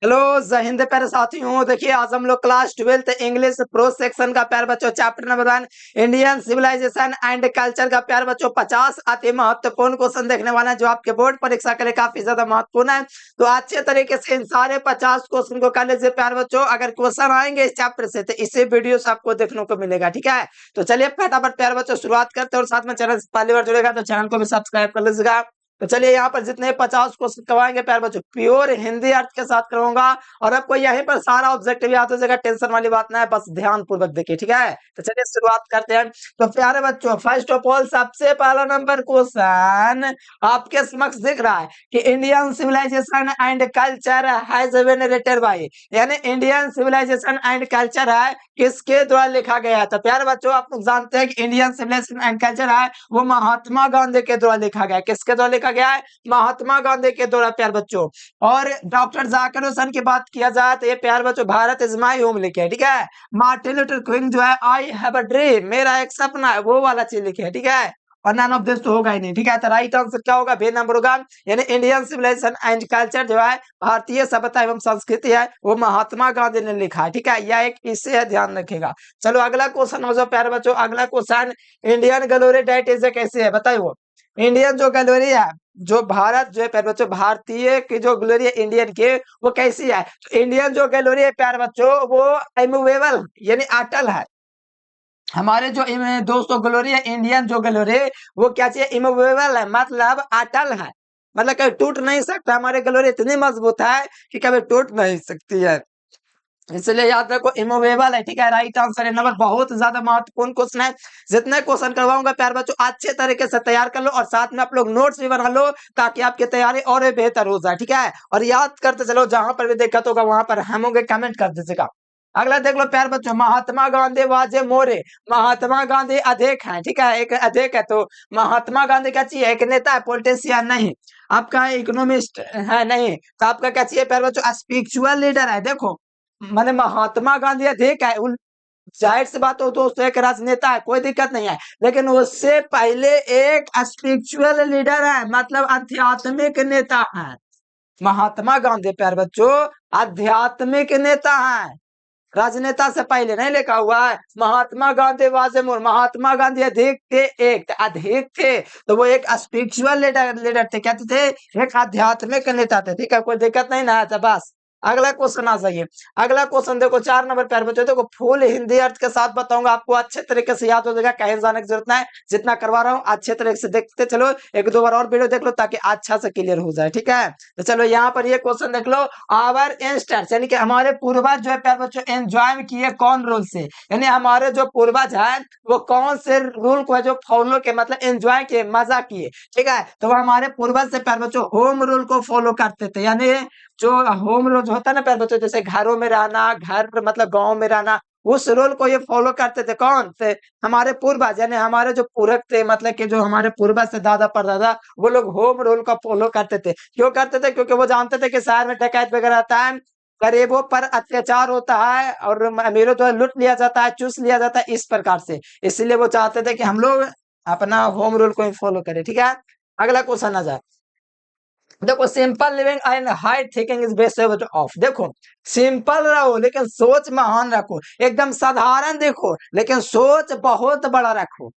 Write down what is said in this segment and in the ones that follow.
Hello जय हिंद प्यारे साथियों। देखिए आज हम लोग class 12th English pro section का प्यार बच्चों chapter number 1 Indian civilisation and culture का प्यार बच्चों 50 अति महत्वपूर्ण क्वेश्चन देखने वाला है जो आपके बोर्ड परीक्षा के लिए काफी ज्यादा महत्वपूर्ण है। तो अच्छे तरीके से इन सारे 50 क्वेश्चन को कर लीजिए प्यार बच्चों। अगर क्वेश्चन आएंगे इस चैप्टर से तो इसी वीडियो से आपको देखने को मिलेगा। ठीक है, तो चलिए फटाफट प्यार बच्चों शुरुआत करते हैं और साथ में चैनल पहली बार जुड़ेगा तो चैनल को भी सब्सक्राइब कर लीजिएगा। तो चलिए यहाँ पर जितने 50 क्वेश्चन करवाएंगे प्यार बच्चों प्योर हिंदी अर्थ के साथ करवाऊंगा और आपको यहीं पर सारा ऑब्जेक्टिव याद हो जाएगा। टेंशन वाली बात ना है, बस ध्यान पूर्वक देखिए। ठीक है, तो चलिए शुरुआत करते हैं। तो प्यारे बच्चों फर्स्ट ऑफ ऑल सबसे पहला नंबर क्वेश्चन आपके समक्ष दिख रहा है कि Indian civilisation and culture has been written by, यानी इंडियन सिविलाइजेशन एंड कल्चर है किसके द्वारा लिखा गया है। तो प्यारे बच्चों आप लोग जानते हैं कि इंडियन सिविलाइजेशन एंड कल्चर है वो महात्मा गांधी के द्वारा लिखा गया है। किसके द्वारा लिखा गया है? महात्मा गांधी के द्वारा प्यार बच्चों। और डॉक्टर जाकिर हुसैन की बात किया जाए तो ये प्यार बच्चों भारत इज माय होम लिखे है। ठीक है, मार्टिन लूथर किंग जो है आई हैव अ ड्रीम, मेरा एक सपना है, वो वाला चीज लिखे है। ठीक है, और नन ऑफ दिस तो होगा ही नहीं। ठीक है, तो राइट आंसर क्या होगा? बी नंबर होगा, यानी इंडियन सिविलाइजेशन एंड कल्चर जो है भारतीय सभ्यता एवं संस्कृति है वो महात्मा गांधी ने लिखा है। ठीक है, यह एक इससे ध्यान रखेगा। चलो अगला क्वेश्चन हो जाओ प्यारे बच्चों। अगला question Indian glory diet is कैसे है बताइए। वो इंडियन जो ग्लोरी है जो भारत जो है प्यारे बच्चों भारतीय की जो ग्लोरी है इंडियन की वो कैसी है? तो इंडियन जो ग्लोरी है प्यारे बच्चों वो इमूवेबल यानी अटल है। हमारे जो दोस्तों ग्लोरी है इंडियन जो ग्लोरी वो क्या चाहिए? इमूवेबल है, मतलब अटल है, मतलब कभी टूट नहीं सकता। हमारे ग्लोरी इतनी मजबूत है कि कभी टूट नहीं सकती है, इसलिए याद रखो इमूवेबल है। ठीक है, राइट आंसर है नंबर। बहुत ज्यादा महत्वपूर्ण क्वेश्चन है, जितने क्वेश्चन करवाऊंगा प्यार बच्चों अच्छे तरीके से तैयार कर लो और साथ में आप लोग नोट्स भी बना लो ताकि आपकी तैयारी और भी बेहतर हो जाए। ठीक है, और याद करते चलो, जहां पर भी दिक्कत होगा वहां पर हम होंगे, कमेंट कर दीजिएगा। अगला देख लो प्यार बच्चों, महात्मा गांधी वाजे मोरे, महात्मा गांधी अधिक है। ठीक है, एक अधिक है तो महात्मा गांधी क्या चाहिए? एक नेता है, पॉलिटिशियन नहीं। आपका इकोनॉमिस्ट है नहीं, तो आपका क्या चाहिए प्यार बच्चों? स्पिरिचुअल लीडर है। देखो माने महात्मा गांधी अधिक है, जाहिर सी बात हो दोस्तों एक राजनेता है, कोई दिक्कत नहीं है, लेकिन उससे पहले एक स्पिरिचुअल लीडर है, मतलब आध्यात्मिक नेता है। महात्मा गांधी प्यार बच्चों आध्यात्मिक नेता है, राजनेता से पहले नहीं लिखा हुआ है। महात्मा गांधी वाज मोर, महात्मा गांधी अधिक थे, एक अधिक थे तो वो एक स्पिरिचुअल लीडर थे, कहते थे एक आध्यात्मिक नेता थे। ठीक है, कोई दिक्कत नहीं ना था। बस अगला क्वेश्चन आ जाइए। अगला क्वेश्चन देखो 4 नंबर प्यार बच्चों, देखो फुल हिंदी अर्थ के साथ बताऊंगा, आपको अच्छे तरीके से याद हो जाएगा, कहीं जाने की जरूरत नहीं, जितना करवा रहा हूँ अच्छे तरीके से देखते चलो, एक दो बार और वीडियो देख लो ताकि अच्छा से क्लियर हो जाए। ठीक है, तो चलो यहाँ पर ये क्वेश्चन देख लो, आवर एंसेस्टर्स यानी कि हमारे पूर्वज जो है प्यार बच्चों एंजॉय किए कौन रूल से, यानी हमारे जो पूर्वज है वो कौन से रूल को है जो फॉलो के मतलब एंजॉय किए, मजा किए। ठीक है, तो वो हमारे पूर्वज से प्यार बच्चों होम रूल को फॉलो करते थे, यानी जो होम रूल होता है ना प्यार बच्चों, जैसे घरों में रहना, घर मतलब गांव में रहना, उस रूल को ये फॉलो करते थे। कौन थे? हमारे पूर्वज, यानी हमारे जो पूरक थे, मतलब कि जो हमारे पूर्वज से दादा परदादा, वो लोग होम रूल को फॉलो करते थे। क्यों करते थे? क्योंकि वो जानते थे कि शहर में डकैत वगैरह आता है, गरीबों पर अत्याचार होता है और अमीरों द्वारा लूट लिया जाता है, चूस लिया जाता है, इस प्रकार से। इसलिए वो चाहते थे कि हम लोग अपना होम रूल को ही फॉलो करें। ठीक है, अगला क्वेश्चन आ जाए। देखो simple living and high thinking is best of, देखो सिंपल रहो लेकिन सोच महान रखो, एकदम साधारण देखो लेकिन सोच बहुत बड़ा रखो।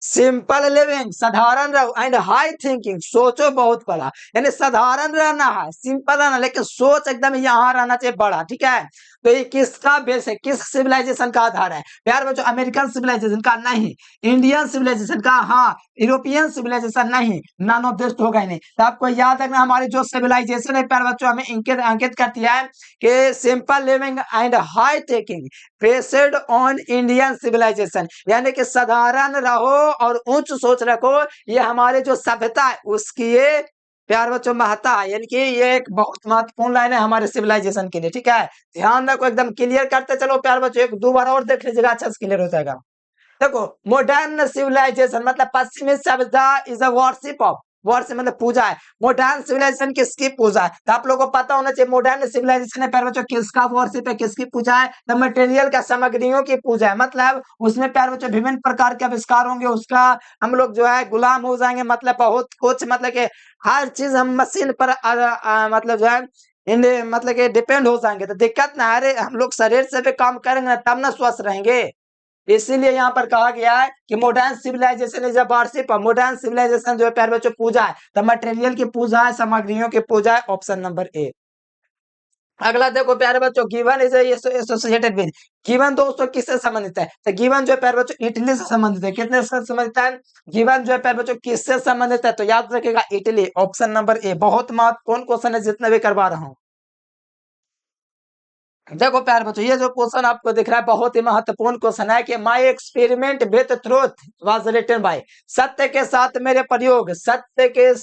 सिंपल लिविंग साधारण रहो एंड हाई थिंकिंग सोचो बहुत बड़ा, यानी साधारण रहना है, सिंपल रहना, लेकिन सोच एकदम यहाँ रहना चाहिए बड़ा। ठीक है, तो ये किसका बेस है, किस सिविलाइजेशन का आधार है प्यार बच्चों? अमेरिकन सिविलाइजेशन का नहीं, इंडियन सिविलाइजेशन का हाँ, यूरोपियन सिविलाइजेशन नहीं, नन ऑफ दिस होगा ही नहीं। तो आपको याद रखना हमारी जो सिविलाइजेशन है प्यार बच्चों हमें इंकित अंकित करती है कि simple living and high thinking based on Indian civilisation, यानी कि साधारण रहो और उच्च सोच रखो, ये हमारे जो सभ्यता है उसकी ये प्यार बच्चों महत्ता है, यानी कि ये एक बहुत महत्वपूर्ण लाइन है हमारे सिविलाइजेशन के लिए। ठीक है, ध्यान रखो, एकदम क्लियर करते चलो प्यार बच्चों, एक दो बार और देख लीजिएगा, अच्छा से क्लियर हो जाएगा। देखो मॉडर्न सिविलाइजेशन मतलब पश्चिमी सभ्यता इज अ वर्शिप ऑफ, वर्ष मतलब पूजा है। मॉडर्न सिविलाइजेशन किसकी पूजा है? तो आप लोगों को पता होना चाहिए मॉडर्न सिविलाइजेशन है प्यारे बच्चों किसका वर्शिप है, किसकी पूजा है? द मटेरियल का, सामग्रियों की पूजा है, मतलब उसमें प्यारे बच्चों विभिन्न प्रकार के आविष्कार होंगे, उसका हम लोग जो है गुलाम हो जाएंगे, मतलब बहुत कुछ, मतलब कि हर चीज हम मशीन पर मतलब जो है मतलब कि डिपेंड हो जाएंगे तो दिक्कत ना है। अरे हम लोग शरीर से भी काम करेंगे तब ना स्वस्थ रहेंगे। इसीलिए यहाँ पर कहा गया है कि modern civilisation is a worship. Modern civilisation जो है प्यारे बच्चों पूजा है, तो मटेरियल की पूजा है, सामग्रियों की पूजा है। Option number A. अगला देखो प्यारे बच्चों, given is associated with. Given दोस्तों किससे संबंधित है? तो गिवन जो है प्यारे बच्चों इटली से संबंधित है। कितने से संबंधित है? गिवन जो है प्यारे बच्चों किससे संबंधित है? तो याद रखिएगा इटली। Option number A. बहुत महत्वपूर्ण क्वेश्चन है जितने भी करवा रहा हूँ। देखो प्यारे बच्चों, ये जो क्वेश्चन आपको दिख रहा है बहुत ही महत्वपूर्ण क्वेश्चन है कि my experiment with truth was written by. सत्य के साथ मेरे प्रयोग, सत्य के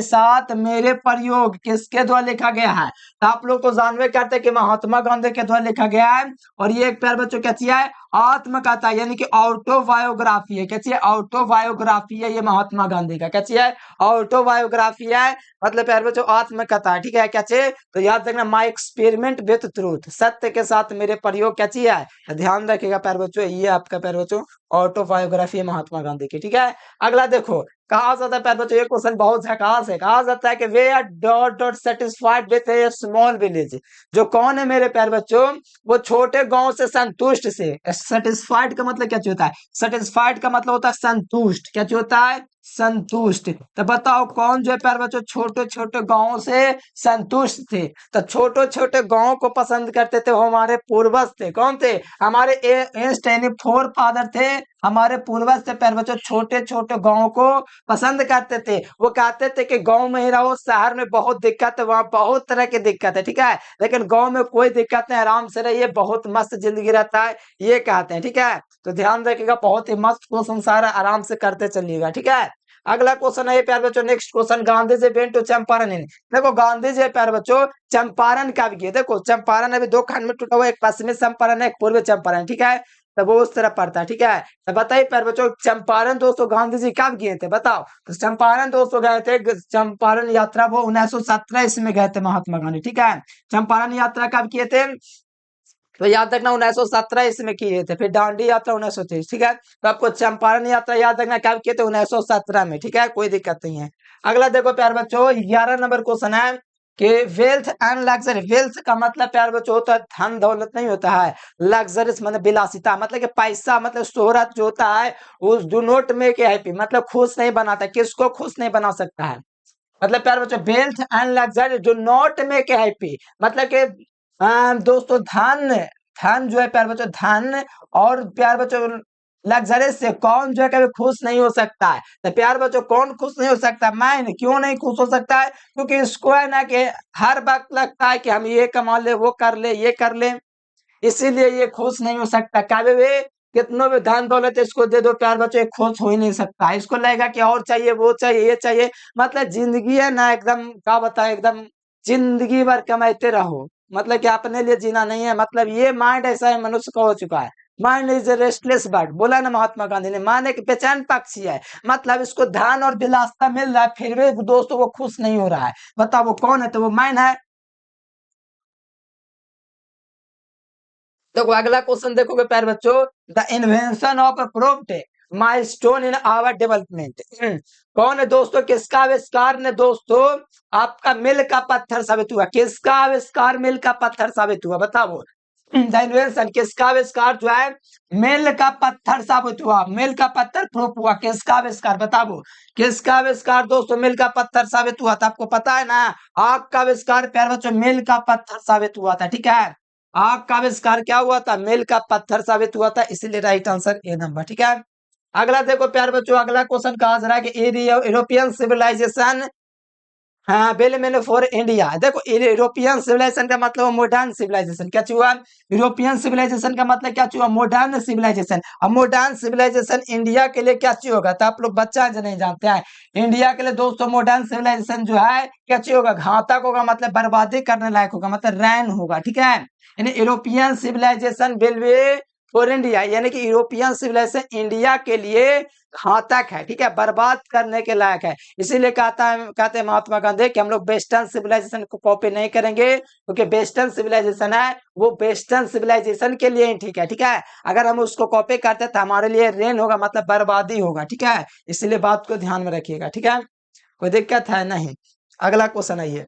साथ मेरे प्रयोग किसके द्वारा लिखा गया है? तो आप लोग तो जानवे करते हैं कि महात्मा गांधी के द्वारा लिखा गया है। और ये एक प्यारे बच्चों क्या चीज है? आत्मकथा यानी कि ऑटोबायोग्राफी है। क्या चीज है? ऑटोबायोग्राफी है ये महात्मा गांधी का। क्या चीज है? ऑटोबायोग्राफी है, मतलब प्यारे बच्चों आत्मकथा है। ठीक है, क्या चीज? तो याद रखना माय एक्सपेरिमेंट विथ ट्रूथ, सत्य के साथ मेरे प्रयोग क्या चीज है? तो ध्यान रखिएगा प्यारे बच्चों, ये आपका प्यारे बच्चों ऑटोबायोग्राफी है महात्मा गांधी की। ठीक है, अगला देखो कहा जाता है प्यारे बच्चों, ये क्वेश्चन बहुत झकास है। कहा जाता है कि we are dot dot satisfied with a small village. जो कौन है मेरे प्यारे बच्चों? वो छोटे गांव से संतुष्ट से। सेटिस्फाइड का मतलब क्या होता है? सेटिस्फाइड का मतलब होता है संतुष्ट। क्या होता है? संतुष्ट। तो बताओ कौन जो है प्यारे बच्चों छोटे छोटे गांव से संतुष्ट थे? तो छोटे छोटे गांव को पसंद करते थे वो हमारे पूर्वज थे। कौन थे? हमारे फोर फादर थे, हमारे पूर्वज थे प्यारे बच्चों। छोटे छोटे गांव को पसंद करते थे। वो कहते थे कि गांव में ही रहो, शहर में बहुत दिक्कत है, वहां बहुत तरह की दिक्कत है। ठीक है, लेकिन गांव में कोई दिक्कत नहीं, आराम से रहिए, बहुत मस्त जिंदगी रहता है, ये कहते हैं। ठीक है, तो ध्यान रखिएगा, बहुत ही मस्त क्वेश्चन सारा आराम से करते चलिएगा। ठीक है, अगला क्वेश्चन है प्यारे बच्चों, next question, Gandhi ji went to Champaran in. देखो गांधी जी प्यारे बच्चों चंपारण कब गए? देखो चंपारण अभी दो खंड में टूटा हुआ, एक पश्चिमी चंपारण है, एक पूर्वी चंपारण। ठीक है, तो वो उस तरफ पड़ता है। ठीक है, तो बताइए प्यारे बच्चों चंपारण दोस्तों गांधी जी कब गए थे? बताओ। तो चंपारण दोस्तों गए थे, चंपारण यात्रा वो 1917 इसमें गए थे महात्मा गांधी। ठीक है, चंपारण यात्रा कब किए थे? तो याद रखना 1917 इसमें किए थे। फिर दांडी यात्रा 1923। ठीक है, तो आपको चंपारण यात्रा याद रखना कब किए थे? 1917 में। ठीक है, कोई दिक्कत नहीं है। अगला देखो प्यारे बच्चों 11 नंबर क्वेश्चन है कि वेल्थ एंड लग्जरी। वेल्थ का मतलब प्यारे बच्चों होता है धन दौलत नहीं होता है। लग्जरीज मतलब विलासिता, मतलब कि पैसा, मतलब शोहरत जो होता है उस डू नॉट मेक हैप्पी, मतलब खुश नहीं बनाता। किसको खुश नहीं बना सकता है? मतलब प्यारे बच्चों wealth and luxury do not make happy, मतलब कि दोस्तों धन, धन जो है प्यारे बच्चों, धन और प्यारे बच्चों लग्जरी से कौन जो है कभी खुश नहीं हो सकता है? तो प्यारे बच्चों कौन खुश नहीं हो सकता? मैं। क्यों नहीं खुश हो सकता है? क्योंकि इसको है ना कि हर वक्त लगता है कि हम ये कमा ले, वो कर ले, ये कर ले, इसीलिए ये खुश नहीं हो सकता। कभी भी कितनों भी धन दौलत इसको दे दो प्यार बच्चों, ये खुश हो ही नहीं सकता। इसको लगेगा कि और चाहिए, वो चाहिए, ये चाहिए। मतलब जिंदगी है ना एकदम क्या बताए, एकदम जिंदगी भर कमाते रहो, मतलब कि अपने लिए जीना नहीं है। मतलब ये माइंड ऐसा है मनुष्य का हो चुका है। Mind is a restless bird, बोला ना महात्मा गांधी ने। माइंड एक बेचैन पक्षी है, मतलब इसको धन और विलासिता मिल रहा है फिर भी दोस्तों वो खुश नहीं हो रहा है। बताओ वो कौन है? तो वो माइंड है। देखो अगला क्वेश्चन देखोगे प्यारे बच्चों, the invention of proved milestone in our development. कौन है दोस्तों? किसका आविष्कार ने दोस्तों आपका मिल का पत्थर साबित हुआ? किसका आविष्कार मिल का पत्थर साबित हुआ? बताओ। द इन्वेंशन किसका आविष्कार जो है मिल का पत्थर साबित हुआ, मिल का पत्थर प्रूफ हुआ। किसका आविष्कार? बताओ किसका आविष्कार दोस्तों मिल का पत्थर साबित हुआ था? आपको पता है ना, आग का आविष्कार प्यारे बच्चों मिल का पत्थर साबित हुआ था। ठीक है, आग का आविष्कार क्या हुआ था? मिल का पत्थर साबित हुआ था, इसीलिए राइट आंसर ए नंबर। ठीक है, अगला देखो प्यारे बच्चों, अगला क्वेश्चन कहा जा रहा है कि यूरोपियन सिविलाइजेशन हाँ बिल मैंने फॉर इंडिया। देखो यूरोपियन सिविलाइजेशन का मतलब मॉडर्न सिविलाइजेशन। क्या हुआ? यूरोपियन सिविलाइजेशन का मतलब क्या हुआ? Modern civilisation. अब मॉडर्न सिविलाइजेशन इंडिया के लिए क्या चाहिए होगा? तो आप लोग बच्चा जो नहीं जानते हैं, इंडिया के लिए दोस्तों मॉडर्न सिविलाइजेशन जो है क्या चाहिए होगा? घातक होगा, मतलब बर्बादी करने लायक होगा, मतलब रैन होगा। ठीक है, यानी European civilisation will be for India, यानी कि यूरोपियन सिविलाइजेशन इंडिया के लिए घातक है। ठीक है, बर्बाद करने के लायक है। इसीलिए कहते हैं महात्मा गांधी कि हम लोग वेस्टर्न सिविलाइजेशन को कॉपी नहीं करेंगे, क्योंकि वेस्टर्न सिविलाइजेशन है वो वेस्टर्न सिविलाइजेशन के लिए ही ठीक है। ठीक है, अगर हम उसको कॉपी करते तो हमारे लिए रेन होगा, मतलब बर्बादी होगा। ठीक है, इसलिए बात को ध्यान में रखिएगा। ठीक है, कोई दिक्कत है नहीं। अगला क्वेश्चन आइए।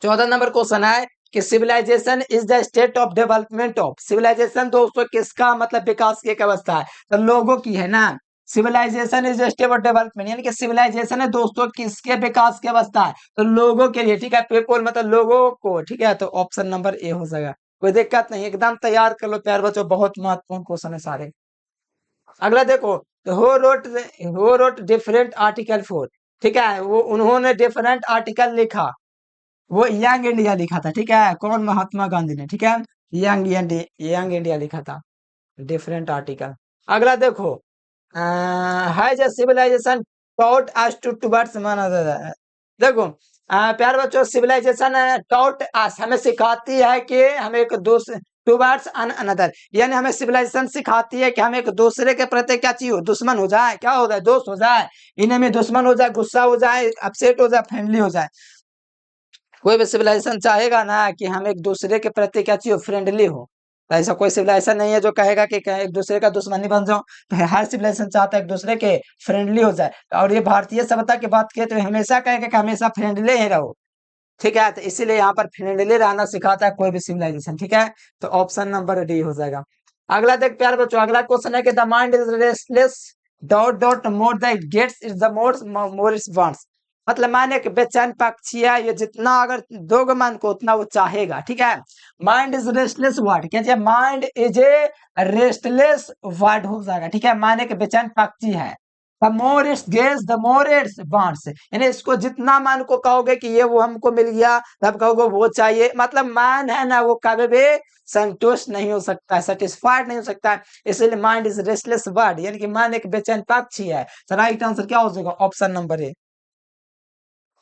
14 नंबर क्वेश्चन है कि civilisation is the state of development of. Civilisation दोस्तों किसका मतलब विकास की एक अवस्था है, तो लोगों की है ना। Civilisation is the state of development यानी कि सिविलाइजेशन है दोस्तों किसके विकास की अवस्था है, तो लोगों के लिए, ठीक है। पीपल मतलब लोगों को, ठीक है। तो ऑप्शन नंबर ए हो जाएगा, कोई दिक्कत नहीं, एकदम तैयार कर लो प्यार बच्चों, बहुत महत्वपूर्ण क्वेश्चन है सारे। अगला देखो, who wrote different article for, ठीक है। वो उन्होंने डिफरेंट आर्टिकल लिखा, वो यंग इंडिया लिखा था, ठीक है। कौन? महात्मा गांधी ने, ठीक है। यंग इंडिया लिखा था, डिफरेंट आर्टिकल। अगला देखो, has a civilisation taught us to towards माना जाता है। देखो प्यार बच्चों, सिविलाइजेशन टॉट अस हमें सिखाती है कि हम एक दूसरे टुवर्ड्स अनदर, यानी हमें सिविलाइजेशन सिखाती है कि हम एक दूसरे के प्रति क्या चाहिए, दुश्मन हो जाए, क्या हो जाए, दोस्त हो जाए, इन्हें में दुश्मन हो जाए, गुस्सा हो जाए, अपसेट हो जाए, फ्रेंडली हो जाए। कोई भी सिविलाइजेशन चाहेगा ना कि हम एक दूसरे के प्रति क्या चाहिए, फ्रेंडली हो। तो ऐसा कोई सिविलाइजेशन नहीं है जो कहेगा कि एक दूसरे का दुश्मनी बन जाओ। तो हर सिविलाइजेशन चाहता है एक दूसरे के फ्रेंडली हो जाए, और ये भारतीय सभ्यता की बात किए तो हमेशा कहेगा कि हमेशा फ्रेंडली ही रहो, ठीक है। तो इसीलिए यहाँ पर फ्रेंडली रहना सिखाता है कोई भी सिविलाइजेशन, ठीक है। तो ऑप्शन नंबर डी हो जाएगा। अगला देख प्यार बच्चों, अगला क्वेश्चन है कि the mind is restless dot dot more the gates is the more it wants. मतलब माने एक बेचैन पक्षी है, ये जितना अगर दोगे मन को उतना वो चाहेगा, ठीक है। माइंड इज रेस्टलेस वर्ड, क्या चाहिए, mind is a restless word हो जाएगा, ठीक है। माने कि बेचैन पक्षी है। The more it's gets the more it's wants, यानी इसको जितना मन को कहोगे कि ये वो हमको मिल गया, तब कहोगे वो चाहिए। मतलब मन है ना, वो कभी भी संतुष्ट नहीं हो सकता है, सेटिस्फाइड नहीं हो सकता है। इसलिए माइंड इज रेस्टलेस बर्ड, यानी कि मन एक बेचैन पक्षी है। तो राइट आंसर क्या हो जाएगा, ऑप्शन नंबर ए।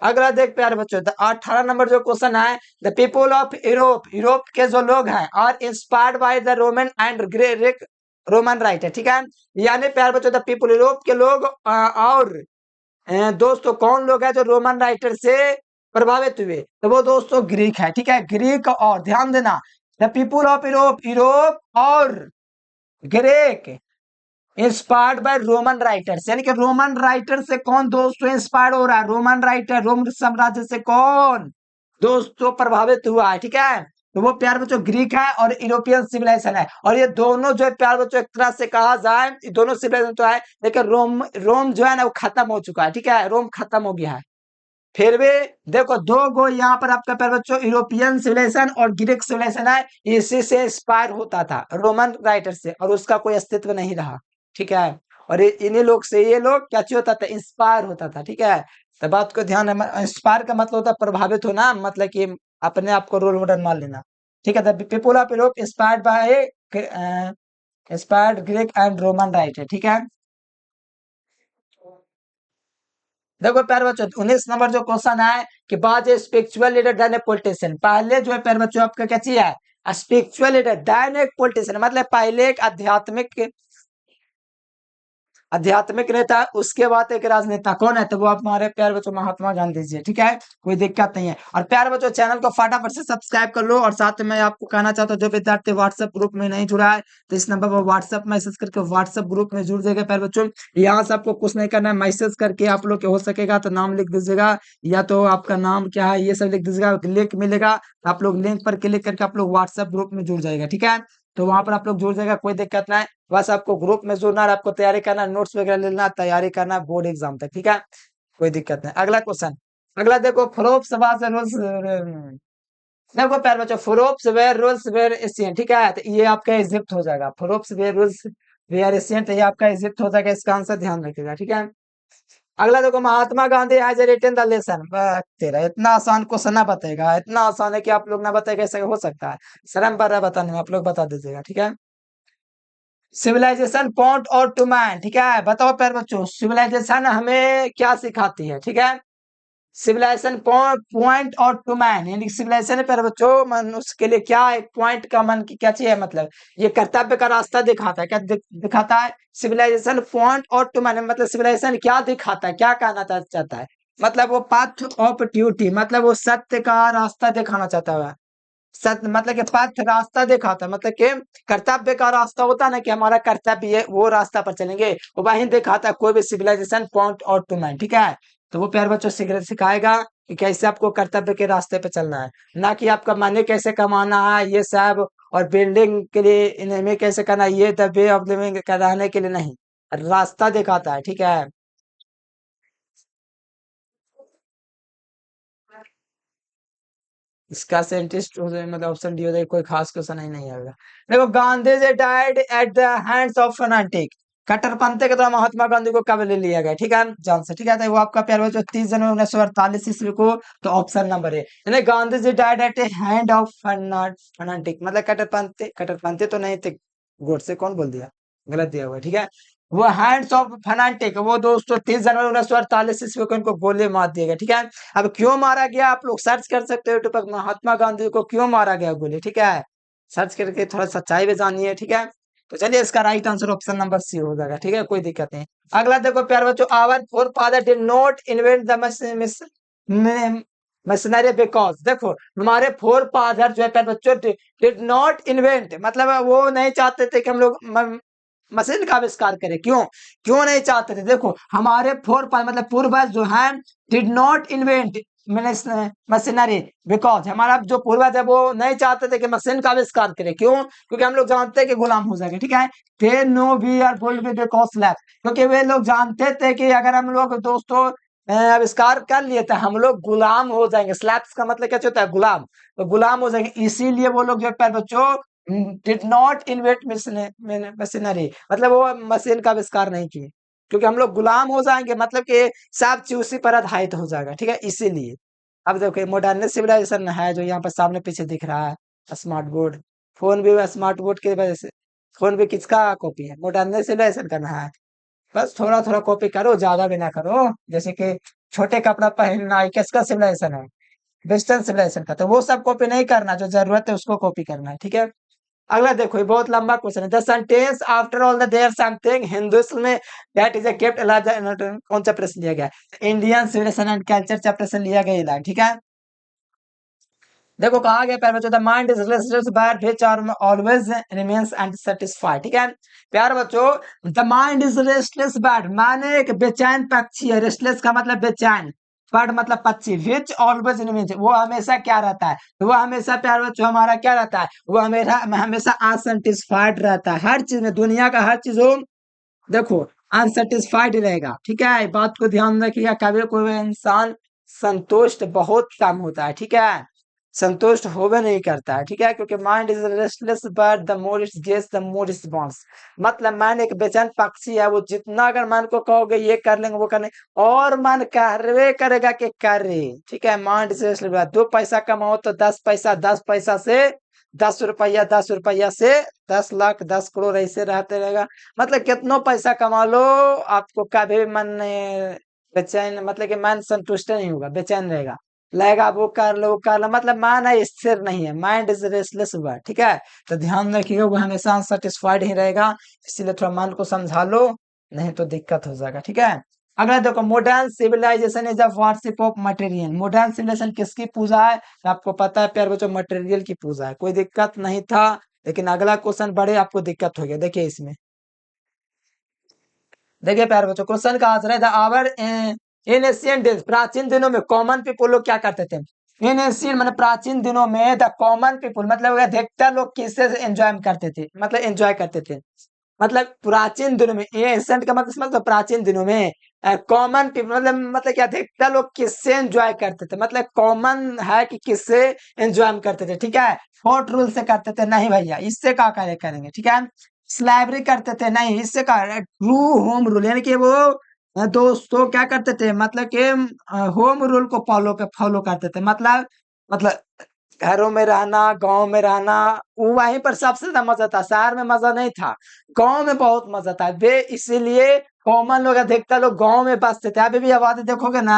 अगला देख प्यारे बच्चों, 18 नंबर जो क्वेश्चन है, the people of Europe, Europe के जो लोग हैं are inspired by the Roman and Greek Roman writer, ठीक है। यानी प्यारे बच्चों, द पीपल यूरोप के लोग और दोस्तों कौन लोग हैं जो रोमन राइटर से प्रभावित हुए, तो वो दोस्तों ग्रीक है, ठीक है। ग्रीक, और ध्यान देना, the people of Europe, Europe और Greek inspired by Roman writers, यानी कि रोमन राइटर से कौन दोस्तों इंस्पायर्ड हो रहा है, रोमन राइटर, रोम साम्राज्य से कौन दोस्तों प्रभावित हुआ है, ठीक है। तो वो प्यार बच्चों ग्रीक है और यूरोपियन सिविलाइजेशन है, और ये दोनों जो है प्यार बच्चों एक तरह से कहा जाए, ये दोनों सिविलाइजेशन तो है, लेकिन रोम रोम जो है ना वो खत्म हो चुका है, ठीक है। रोम खत्म हो गया है। फिर भी देखो दो गो यहाँ पर आपका प्यार बच्चों यूरोपियन सिविलाइजेशन और ग्रीक सिविलाइजेशन है, इसी से इंस्पायर होता था रोमन राइटर से, और उसका कोई अस्तित्व नहीं रहा, ठीक है। और इन्हीं लोग से ये लोग क्या चीज होता था, इंस्पायर होता था, ठीक है। तो बात को ध्यान, इंस्पायर का मतलब होता है प्रभावित होना, मतलब कि अपने आप को रोल मॉडल मान लेना, ठीक है। The people of Europe inspired by inspired Greek and Roman writer, ठीक है। देखो प्यारे बच्चों 19 नंबर जो क्वेश्चन है कि was spiritual leader then a politician. पहले जो है प्यारे बच्चों आपका क्या चाहिए, स्पिरिचुअल लीडर देन एक पॉलिटिशियन, मतलब पहले एक आध्यात्मिक नेता, उसके बाद एक राजनेता, कौन है, तो वो आप हमारे प्यारे बच्चों महात्मा गांधी जी, ठीक है। कोई दिक्कत नहीं है। और प्यारे बच्चों चैनल को फटाफट से सब्सक्राइब कर लो, और साथ में मैं आपको कहना चाहता हूँ जो विद्यार्थी व्हाट्सएप ग्रुप में नहीं जुड़ा है, तो इस नंबर पर व्हाट्सएप मैसेज करके व्हाट्सएप ग्रुप में जुड़ जाएगा प्यारे बच्चों। यहाँ से आपको कुछ नहीं करना है, मैसेज करके आप लोग हो सकेगा तो नाम लिख दीजिएगा, या तो आपका नाम क्या है ये सब लिख दीजिएगा, लिंक मिलेगा, आप लोग लिंक पर क्लिक करके आप लोग व्हाट्सएप ग्रुप में जुड़ जाएगा, ठीक है। तो वहां पर आप लोग जुड़ जाएगा, कोई दिक्कत ना है। बस आपको ग्रुप में जुड़ना है, आपको तैयारी करना, नोट्स वगैरह लेना, तैयारी करना बोर्ड एग्जाम तक, ठीक है। कोई दिक्कत नहीं। अगला क्वेश्चन, अगला देखो, फ्रोप्स वाज रूल्स, देखो प्यारे बच्चों, फ्रोप्स वेयर रूल्स वेयर एशियन, ठीक है। तो ये आपका इजिप्ट हो जाएगा, फ्रोप्स वेयर रूल्स वेयर एशियन, तो ये आपका इजिप्ट हो जाएगा, इसका आंसर ध्यान रखिएगा, ठीक है। अगला देखो, Mahatma Gandhi has written the lesson. तेरा इतना आसान क्वेश्चन ना बताएगा, इतना आसान है कि आप लोग ना बताएगा, ऐसा हो सकता है, शर्म पर बताने में, आप लोग बता दीजिएगा, ठीक है। सिविलाइजेशन पॉइंट और टू मैन, ठीक है। बताओ प्यारे बच्चों, सिविलाइजेशन हमें क्या सिखाती है, ठीक है। सिविलाइजेशन पॉइंट और टू मैन, यानी सिविलाइजेशन प्यारे बच्चों मनुष्य के लिए क्या एक पॉइंट का मन की क्या चाहिए, मतलब ये कर्तव्य का रास्ता दिखाता है, क्या दिखाता है, सिविलाइजेशन पॉइंट और टू मैन, मतलब सिविलाइजेशन क्या दिखाता है, क्या कहना चाहता है, मतलब वो पाथ ऑफ ड्यूटी, मतलब वो सत्य का रास्ता दिखाना चाहता है, सत मतलब कि पथ रास्ता दिखाता है, मतलब कि कर्तव्य का रास्ता होता है ना, कि हमारा कर्तव्य है वो रास्ता पर चलेंगे, वो वही दिखाता है कोई भी सिविलाइजेशन पॉइंट और टू मैन, ठीक है। तो वो प्यारे बच्चों सिखाएगा कि कैसे आपको कर्तव्य के रास्ते पे चलना है, ना कि आपका मनी कैसे कमाना है ये सब, और बिल्डिंग के लिए इनमें कैसे करना है, ये द वे ऑफ लिविंग कराने के लिए नहीं, रास्ता दिखाता है, ठीक है। इसका साइंटिस्ट मतलब ऑप्शन डी हो जाए, कोई खास क्वेश्चन ही नहीं आएगा। देखो, Gandhi ji died at the hands of fanatic, कट्टरपंथी के द्वारा महात्मा गांधी को कब ले लिया गया, ठीक है, जान से, ठीक है। तो वो आपका प्यार बच्चों 30 जनवरी 1948 ईस्वी को, तो ऑप्शन नंबर है, यानी Gandhi ji died at a hand of fanatic, मतलब कट्टरपंथी, कट्टरपंथी तो नहीं थे, गोडसे कौन बोल दिया, गलत दिया हुआ है, ठीक है। वो हैंड्स ऑफ फनाटिक, वो दोस्तों 30 जनवरी 1948 ईस्वी को इनको गोली मार दिया गया, ठीक है। अब क्यों मारा गया, आप लोग सर्च कर सकते हो यूट्यूब पर, महात्मा गांधी को क्यों मारा गया गोली, ठीक है। सर्च करके थोड़ा सच्चाई भी जानिए, ठीक है। तो चलिए, इसका right answer option number C हो जाएगा, ठीक है, कोई दिक्कत नहीं। अगला देखो प्यार बच्चों, our four father did not invent the machinery, because देखो, हमारे फोर फादर जो है प्यार बच्चों डिड नॉट इन्वेंट, मतलब वो नहीं चाहते थे कि हम लोग मशीन का आविष्कार करें, क्यों, क्यों नहीं चाहते थे, देखो हमारे फोर मतलब पूर्वज जो हैं did not invent machinery, because हमारा जो पूर्वज है वो नहीं चाहते थे कि मशीन का आविष्कार करें, क्यों, क्योंकि हम लोग जानते हैं कि गुलाम हो जाएंगे, ठीक है। They know we are fooled with costless, क्योंकि वे लोग जानते थे कि अगर हम लोग दोस्तों आविष्कार कर लिए तो हम लोग गुलाम हो जाएंगे, स्लैब्स का मतलब क्या होता है, गुलाम, तो गुलाम हो जाएंगे, इसीलिए वो लोग जो है बच्चों डिड नॉट इन्वेंट मशीनरी, मतलब वो मशीन का आविष्कार नहीं किए, क्योंकि हम लोग गुलाम हो जाएंगे, मतलब कि सब चीज उसी पर आधारित हो जाएगा, ठीक है, इसीलिए। अब देखो, मॉडर्न सिविलाइजेशन है जो यहाँ पर सामने पीछे दिख रहा है, स्मार्ट बोर्ड, फोन भी स्मार्ट बोर्ड की वजह से, फोन भी किसका कॉपी है, मॉडर्न सिविलाइजेशन करना है। बस थोड़ा थोड़ा कॉपी करो, ज्यादा भी ना करो, जैसे कि छोटे कपड़ा पहनना ये किसका सिविलाइजेशन है, वेस्टर्न सिविलाइजेशन का, तो वो सब कॉपी नहीं करना, जो जरूरत है उसको कॉपी करना है, ठीक है। अगला देखो, ये बहुत लंबा क्वेश्चन है, the sentence after all the there something Hinduism में that is a kept alive, कौन सा प्रश्न लिया गया, Indian civilisation and culture chapter से लिया गया लाइन, ठीक है। देखो कहा गया, प्यार बच्चों, the mind is restless but which are always remains unsatisfied, ठीक है। प्यार बच्चों, the mind is restless but माने एक बेचैन पक्षी है, रेस्टलेस का मतलब बेचैन, बर्ड मतलब पक्षी, विच ऑलवेज रिमेन्स, वो हमेशा क्या रहता है, वो हमेशा प्यार बच्चों हमारा क्या रहता है, वो हमेशा हमेशा अनसैटिस्फाइड रहता है, हर चीज में, दुनिया का हर चीज हो, देखो अनसेटिस्फाइड रहेगा, ठीक है, इस बात को ध्यान रखिएगा, कभी कोई इंसान संतुष्ट बहुत कम होता है, ठीक है, संतुष्ट होवे नहीं करता है, ठीक है, क्योंकि mind is restless but the more it's guess the more it's wants, मतलब मन एक बेचैन पक्षी है, वो जितना अगर मन को कहोगे ये कर लेंगे वो कर लेंगे, और मन करवे करेगा कि करे, ठीक है, माइंड इज रेस्टलेस, 2 पैसा कमाओ तो 10 पैसा, 10 पैसा से 10 रुपया, 10 रुपया से 10 लाख, 10 करोड़, ऐसे रहते रहेगा, मतलब कितनो पैसा कमा लो, आपको कभी भी मन बेचैन, मतलब कि मन संतुष्ट नहीं होगा, बेचैन रहेगा, लगेगा वो कर लो वो कर लो, मतलब मन है स्थिर नहीं है, माइंड इज रेस्टलेस हुआ, ठीक है। तो ध्यान रखिएगा, वो हमेशा अनसेटिस्फाइड ही रहेगा, इसीलिए थोड़ा मन को समझा लो, नहीं तो दिक्कत हो जाएगा, ठीक है। अगला देखो, modern civilisation is a worship of material, modern civilisation किसकी पूजा है, तो आपको पता है प्यार बच्चों, मटेरियल की पूजा है, कोई दिक्कत नहीं था, लेकिन अगला क्वेश्चन बड़े आपको दिक्कत हो गया, देखिए इसमें, देखिए प्यारे बच्चों, क्वेश्चन का आंसर है the our in Asian days, प्राचीन दिनों में कॉमन पीपल लोग क्या करते थे, इन एशियन मतलब प्राचीन दिनों में, द कॉमन पीपल मतलब अधिकतर लोग किससे एंजॉय करते थे, मतलब एंजॉय करते थे, मतलब प्राचीन दिनों में, ये एंशिएंट का मतलब प्राचीन दिनों में, कॉमन पीपल मतलब क्या, अधिकतर लोग किससे एंजॉय करते थे, मतलब कॉमन है कि किससे एंजॉय करते थे, ठीक है, फोर्ट रूल से करते थे, नहीं भैया, इससे क्या करेंगे, ठीक है, स्लैबरी करते थे, नहीं, इससे क्या, ट्रू होम रूल, यानी कि वो दोस्तों क्या करते थे, मतलब कि होम रूल को फॉलो करते थे, मतलब घरों में रहना, गांव में रहना, वहीं पर सबसे ज्यादा मजा था, शहर में मजा नहीं था, गांव में बहुत मजा था, वे इसीलिए कॉमन लोग, अधिकतर लोग गांव में बसते थे, अभी भी आबादी देखोगे ना,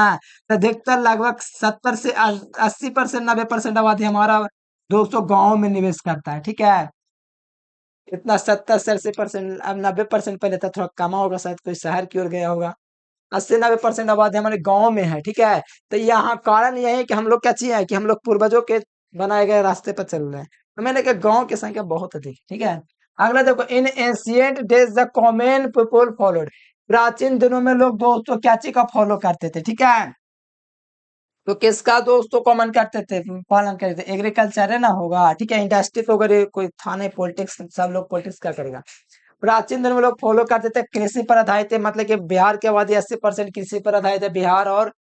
तो अधिकतर लगभग 70 से 80%, 90% आबादी हमारा दोस्तों गांव में निवेश करता है, ठीक है, इतना 70 से 80%, अब 90% पहले था, थोड़ा कमा होगा, शायद कोई शहर की ओर गया होगा, 80-90% आबादी हमारे गांव में है, ठीक है। तो यहाँ कारण यही है कि हम लोग क्या चाहिए कि हम लोग पूर्वजों के बनाए गए रास्ते पर चल रहे हैं। तो मैंने कहा गांव की संख्या बहुत अधिक, ठीक है। अगला देखो, इन ancient days the common people followed, प्राचीन दिनों में लोग दोस्तों क्या चीज का फॉलो करते थे, ठीक है। तो किसका दोस्तों कॉमन करते थे, पालन करते थे, एग्रीकल्चर है ना होगा, ठीक है। इंडस्ट्री तो अगर कोई था नहीं, पॉलिटिक्स, सब लोग पॉलिटिक्स क्या करेगा। प्राचीन दिनों में लोग फॉलो करते थे, कृषि पर आधारित थे, मतलब कि बिहार की आबादी 80% कृषि पर आधारित है, बिहार और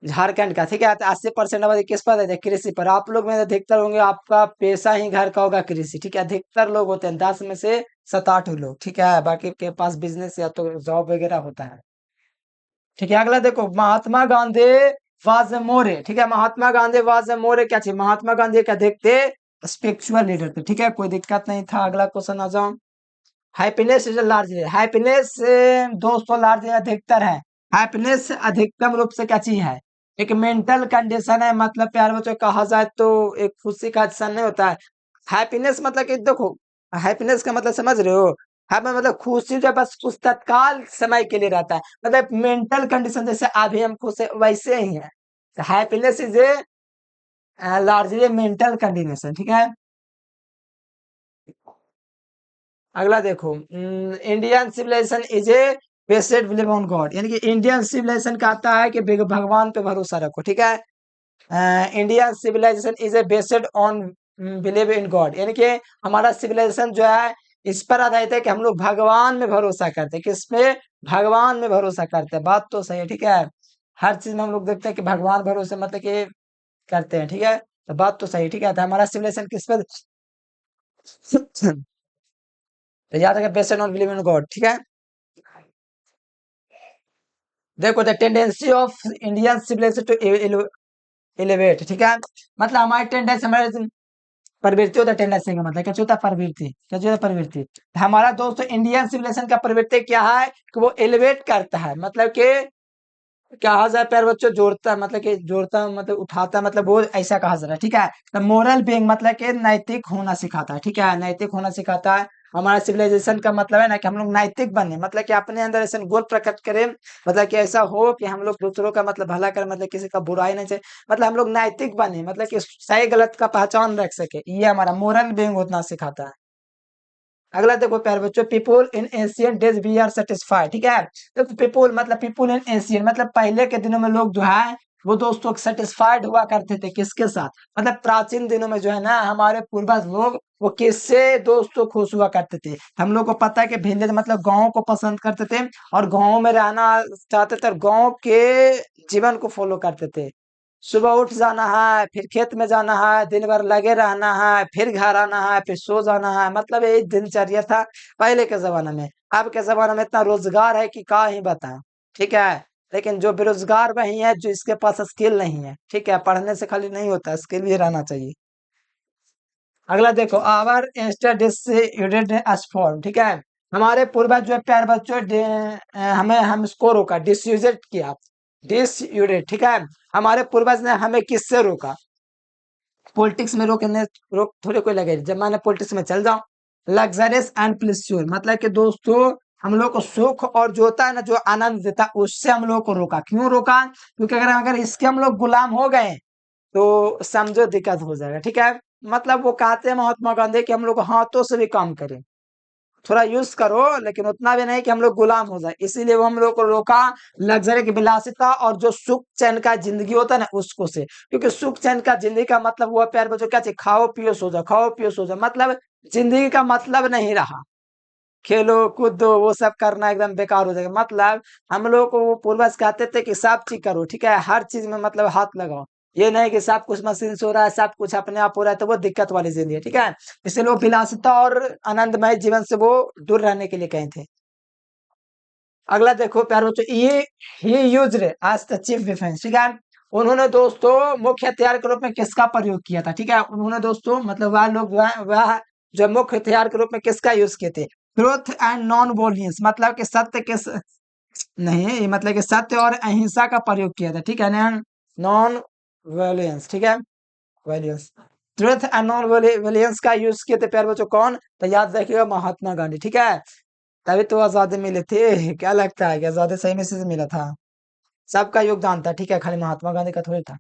झारखंड का, ठीक है। 80% आबादी किस पर आधारित है, कृषि पर। आप लोग में अधिकतर होंगे, आपका पेशा ही घर का होगा कृषि, ठीक है। अधिकतर लोग होते हैं 10 में से 7-8 लोग, ठीक है। बाकी के पास बिजनेस या तो जॉब वगैरह होता है, ठीक है। अगला देखो, महात्मा गांधी वाज ए मोरे, ठीक है। महात्मा गांधी वाज ए मोरे क्या चाहिए, महात्मा गांधी क्या देखते, स्पिरिचुअल लीडर थे, ठीक है। कोई दिक्कत नहीं था। अगला क्वेश्चन आ जाओ, हैप्पीनेस इज लार्ज, हैप्पीनेस दोस्तों लार्ज अधिकतर है। हैप्पीनेस अधिकतम रूप से क्या चीज है, एक मेंटल कंडीशन है, मतलब प्यार बच्चों कहा जाए तो एक खुशी का क्षण नहीं होता है। हैप्पीनेस मतलब कि देखो, हैप्पीनेस का मतलब समझ रहे हो, हैप्पी मतलब खुशी जो बस उस तत्काल समय के लिए रहता है, मतलब मेंटल कंडीशन जैसे अभी हम खुश है वैसे ही है। Happiness is a largely mental condition, ठीक है। अगला देखो, Indian civilisation is a based believe on God, यानी कि इंडियन सिविलाइजेशन कहता है कि भगवान पे भरोसा रखो, ठीक है। Indian civilisation is a based on believe in God, यानी कि हमारा सिविलाइजेशन जो है इस पर आधारित है कि हम लोग भगवान में भरोसा करते हैं, किस पे, भगवान में भरोसा करते हैं। बात तो सही है, ठीक है। हर चीज में हम लोग देखते हैं कि भगवान भरोसे मतलब कि करते हैं, ठीक है। तो बात तो सही, ठीक है। तो हमारा सिविलाइजेशन किस पर तो याद रखें, based on believe in God, ठीक है। देखो, the tendency of Indian civilisation to elevate, ठीक है। मतलब हमारी टेंडेंसी, हमारे प्रवृत्ति होता है, टेंडेंसी का मतलब क्या होता है, प्रवृत्ति, क्या होता है, प्रवृत्ति। हमारा दोस्तों इंडियन सिविलाइजेशन का प्रवृत्ति क्या है कि वो एलिवेट करता है, मतलब कि कहा जाए प्यार बच्चों, जोड़ता है, मतलब कि जोड़ता मतलब उठाता है, मतलब वो ऐसा कहा जा रहा है, ठीक है। तो मोरल बीइंग मतलब कि नैतिक होना सिखाता है, ठीक है, नैतिक होना सिखाता है। हमारा सिविलाइजेशन का मतलब है ना कि हम लोग नैतिक बने, मतलब कि अपने अंदर ऐसे गुण प्रकट करें, मतलब कि ऐसा हो कि हम लोग दूसरों का मतलब भला करें, मतलब किसी का बुराई नहीं चाहिए, मतलब हम लोग नैतिक बने, मतलब कि सही गलत का पहचान रख सके, ये हमारा मोरल बीइंग होना सिखाता है। अगला देखो प्यारे बच्चों, people in ancient days we are satisfied, ठीक है। तो पीपुल मतलब पीपुल इन एंशियंट मतलब पहले के दिनों में लोग जो है वो दोस्तों सेटिस्फाइड हुआ करते थे, किसके साथ, मतलब प्राचीन दिनों में जो है ना हमारे पूर्वज लोग वो किससे दोस्तों खुश हुआ करते थे। हम लोग को पता है कि विलेज मतलब गांव को पसंद करते थे और गांव में रहना चाहते थे और गांव के जीवन को फॉलो करते थे। सुबह उठ जाना है, फिर खेत में जाना है, दिन भर लगे रहना है, फिर घर आना है, फिर सो जाना है, मतलब यही दिनचर्या था पहले के जमाने में। अब के जमाने में इतना रोजगार है कि क्या ही बताएं, ठीक है। लेकिन जो बेरोजगार वही है जो इसके पास स्किल नहीं है, ठीक है। पढ़ने से खाली नहीं होता, स्किल भी रहना चाहिए। अगला देखो, आवर फॉर्म, ठीक है। हमारे पूर्वज जो है प्यार बच्चों हमें हम इसको रोका, डिसयूजेट किया, डिसयूडेड, ठीक है। हमारे पूर्वज ने हमें किससे रोका, पॉलिटिक्स में रोकने, रोक थोड़े कोई लगे, जब मैंने पॉलिटिक्स में चल जाऊं। लग्जरियस एंड प्लेस्योर मतलब कि दोस्तों हम लोग को सुख और जो होता है ना जो आनंद देता है, उससे हम लोग को रोका। क्यों रोका, क्योंकि अगर अगर इसके हम लोग गुलाम हो गए तो समझो दिक्कत हो जाएगा, ठीक है। मतलब वो कहते हैं महात्मा गांधी कि हम लोग हाथों से भी काम करें, थोड़ा यूज करो, लेकिन उतना भी नहीं कि हम लोग गुलाम हो जाए, इसीलिए वो हम लोग को रोका लग्जरी की विलासिता और जो सुख चैन का जिंदगी होता है ना उसको से। क्योंकि सुख चैन का जिंदगी का मतलब हुआ प्यार बच्चों क्या चाहिए, खाओ पियो सो जाओ, खाओ पियो सो जाओ, मतलब जिंदगी का मतलब नहीं रहा खेलो कूदो वो सब करना एकदम बेकार हो जाएगा। मतलब हम लोग को वो पूर्वज कहते थे कि सब चीज करो, ठीक है, हर चीज में मतलब हाथ लगाओ, ये नहीं कि सब कुछ मशीन से हो रहा है, सब कुछ अपने आप हो रहा है, तो वो दिक्कत वाली जिंदगी है, ठीक है। इसलिए वो विलासिता और आनंदमय जीवन से वो दूर रहने के लिए कहे थे। अगला देखो प्यारे बच्चों, ये ही used as the chief defence, ठीक है। उन्होंने दोस्तों मुख्य हथियार के रूप में किसका प्रयोग किया था, ठीक है। उन्होंने दोस्तों मतलब वह लोग वह जो मुख्य हथियार के रूप में किसका यूज किए थे, ट्रुथ एंड नॉन वोलियंस मतलब कि सत्य के नहीं, ये मतलब कि सत्य और अहिंसा का प्रयोग किया था, ठीक है। नॉन वोलियंस, ठीक है, वोलियंस, ट्रुथ एंड नॉन वोलियंस का यूज किए थे प्यारे बच्चों, कौन, तो याद रखिएगा महात्मा गांधी, ठीक है। तभी तो आजादी मिले थे, क्या लगता है कि आजादी सही में से मिला था, सबका योगदान था, ठीक है, खाली महात्मा गांधी का थोड़ी था।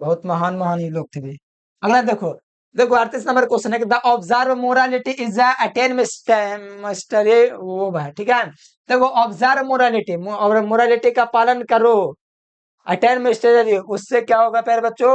बहुत महान महान ये लोग थे भी। अगला देखो, देखो 38 नंबर क्वेश्चन है कि the observe morality is attain mister वो है, ठीक है। देखो ऑब्जर्व मोरालिटी, और मोरालिटी का पालन करो, अटेन मिस्टर उससे क्या होगा प्यारे बच्चों,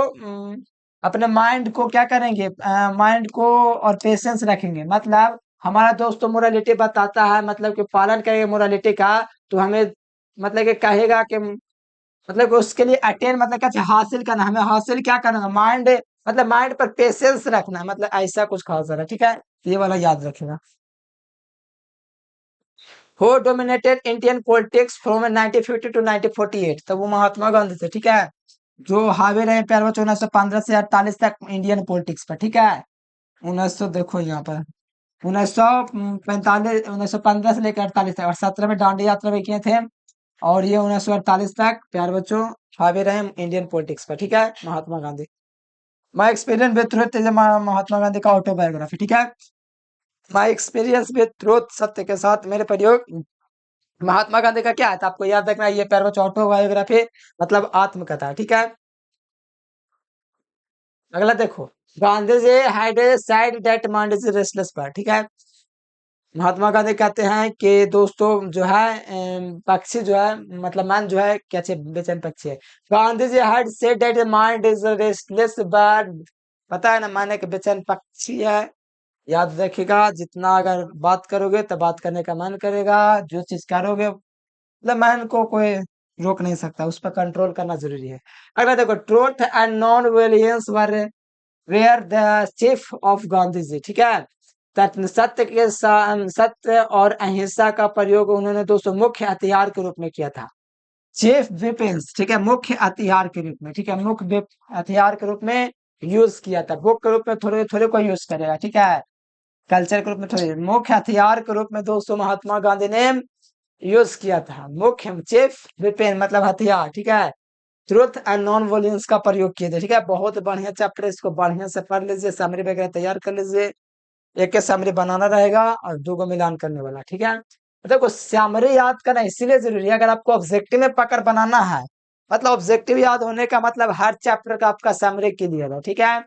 अपने माइंड को क्या करेंगे, माइंड को और पेशेंस रखेंगे। मतलब हमारा दोस्त तो मोरालिटी बताता है, मतलब कि पालन करेंगे मोरालिटी का, तो हमें मतलब कि कहेगा कि मतलब कि उसके लिए अटेन मतलब क्या हासिल करना, हमें हासिल क्या करना है, माइंड मतलब माइंड पर पेशेंस रखना है, मतलब ऐसा कुछ खास है, ठीक है। ये वाला याद रखेगा। Who dominated Indian politics from 1950 to 1948, तो वो महात्मा गांधी थे, ठीक है। जो हावी रहे प्यारे बच्चों 1915 से 48 तक इंडियन पॉलिटिक्स पर, ठीक है। 1900 देखो यहाँ पर 1945 1915 से लेकर 48 तक, और 17 में दांडी यात्रा भी किए थे, और ये 1948 तक प्यारे बच्चों हावी रहे इंडियन पॉलिटिक्स पर, ठीक है, Mahatma Gandhi. My experience with truth is Mahatma Gandhi का ऑटोबायोग्राफी, ठीक है। माई एक्सपीरियंस विद ट्रुथ, सत्य के साथ मेरे प्रयोग, महात्मा गांधी का क्या है, तो आपको याद रखना है, ये प्यारे बच्चों ऑटोबायोग्राफी मतलब आत्मकथा, ठीक है। अगला देखो, Gandhi ji had said that mind is restless bird, ठीक है। महात्मा गांधी कहते हैं कि दोस्तों जो है पक्षी जो है मतलब मन जो है क्या चाहिए, बेचैन पक्षी है। Gandhi ji had said that mind is restless bird, पता है ना, माने कि बेचैन पक्षी है। याद रखिएगा, जितना अगर बात करोगे तो बात करने का मन करेगा, जो चीज करोगे मतलब मन को कोई रोक नहीं सकता, उस पर कंट्रोल करना जरूरी है। अगला देखो, truth and non violence were were the chief of Gandhi ji, ठीक है। सत्य के सत्य और अहिंसा का प्रयोग उन्होंने दोस्तों मुख्य हथियार के रूप में किया था। चीफ वेपन्स, ठीक है, मुख्य हथियार के रूप में, ठीक है, हथियार के रूप में यूज किया था। बुक के रूप में थोड़े थोड़े को यूज करेगा, ठीक है। कल्चर के रूप में थोड़े, मुख्य हथियार के रूप में दोस्तों महात्मा गांधी ने यूज किया था। मुख्य चीफ वेपन मतलब हथियार, ठीक है। ट्रुथ एंड नॉन वॉल्यूम्स का प्रयोग किए थे, ठीक है। बहुत बढ़िया चैप्टर, इसको बढ़िया से पढ़ लीजिए, समरी वगैरह तैयार कर लीजिए। एक के समरी बनाना रहेगा और दो को मिलान करने वाला, ठीक है। देखो समरी याद करना इसीलिए जरूरी है, अगर आपको ऑब्जेक्टिव में पकड़ बनाना है, मतलब ऑब्जेक्टिव याद होने का मतलब हर चैप्टर का आपका समरी क्लियर है, ठीक है।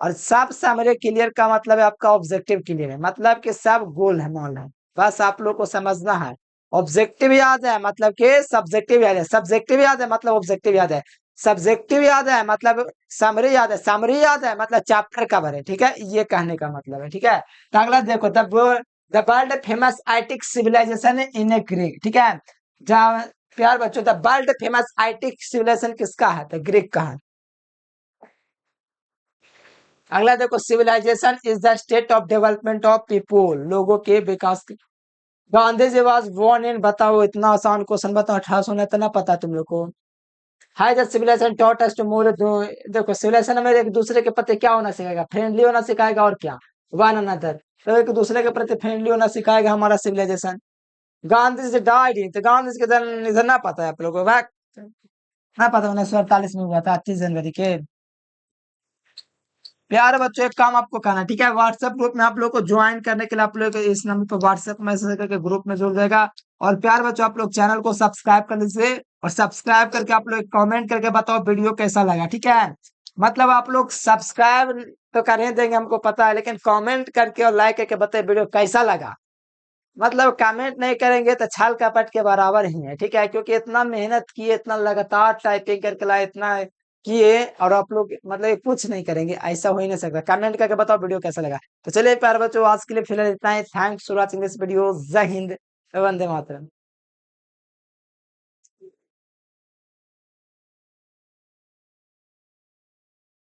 और सब समरी क्लियर का मतलब है आपका ऑब्जेक्टिव क्लियर है, मतलब कि सब गोल है, मान है, बस आप लोग को समझना है। ऑब्जेक्टिव याद है मतलब कि सब्जेक्टिव याद है, सब्जेक्टिव याद है मतलब ऑब्जेक्टिव याद है, सब्जेक्टिव याद है मतलब समरी याद है, समरी याद है मतलब चैप्टर कवर है, ठीक है। ये कहने का मतलब है, ठीक है। तो अगला देखो, the world famous Attic civilisation in a Greek, ठीक है। जहाँ प्यार बच्चों, the world famous Attic civilisation किसका है, तो ग्रीक का है। अगला देखो, civilisation is the state of development of people, लोगों के विकास। Gandhi ji was born in, बताओ इतना आसान क्वेश्चन, बताओ 1800 इतना पता तुम लोग को। Hi the civilisation taught us to more, देखो सिविलाइजेशन हमें एक दूसरे के प्रति क्या होना सिखाएगा, फ्रेंडली होना सिखाएगा, और क्या, वन अनदर, तो एक दूसरे के प्रति फ्रेंडली होना सिखाएगा हमारा सिविलाइजेशन। गांधी जी डाइड, तो गांधी जी का निधन ना पता है आप लोगों को, ना पता, 1948 में हुआ था 30 जनवरी के। प्यारे बच्चों, एक काम आपको करना है, ठीक है। व्हाट्सएप ग्रुप में आप लोग को ज्वाइन करने के लिए आप लोग इस नंबर पर व्हाट्सएप मैसेज करके ग्रुप में जुड़ जाएगा। और प्यारे बच्चों, आप लोग चैनल को सब्सक्राइब कर लीजिए, और सब्सक्राइब करके आप लोग कमेंट करके बताओ वीडियो कैसा लगा, ठीक है। मतलब आप लोग सब्सक्राइब तो कर ही देंगे हमको पता है, लेकिन कमेंट करके और लाइक करके बताए वीडियो कैसा लगा। मतलब कमेंट नहीं करेंगे तो छल कपट के बराबर ही है, ठीक है, क्योंकि इतना मेहनत किए, इतना लगातार टाइपिंग करके लाए, इतना किए, और आप लोग मतलब ये कुछ नहीं करेंगे, ऐसा हो ही नहीं सकता। कमेंट करके बताओ वीडियो कैसा लगा। तो चलिए प्यारे बच्चों, आज के लिए फिलहाल इतना ही। Thanks for watching this video. Jai Hind, Vande Mataram.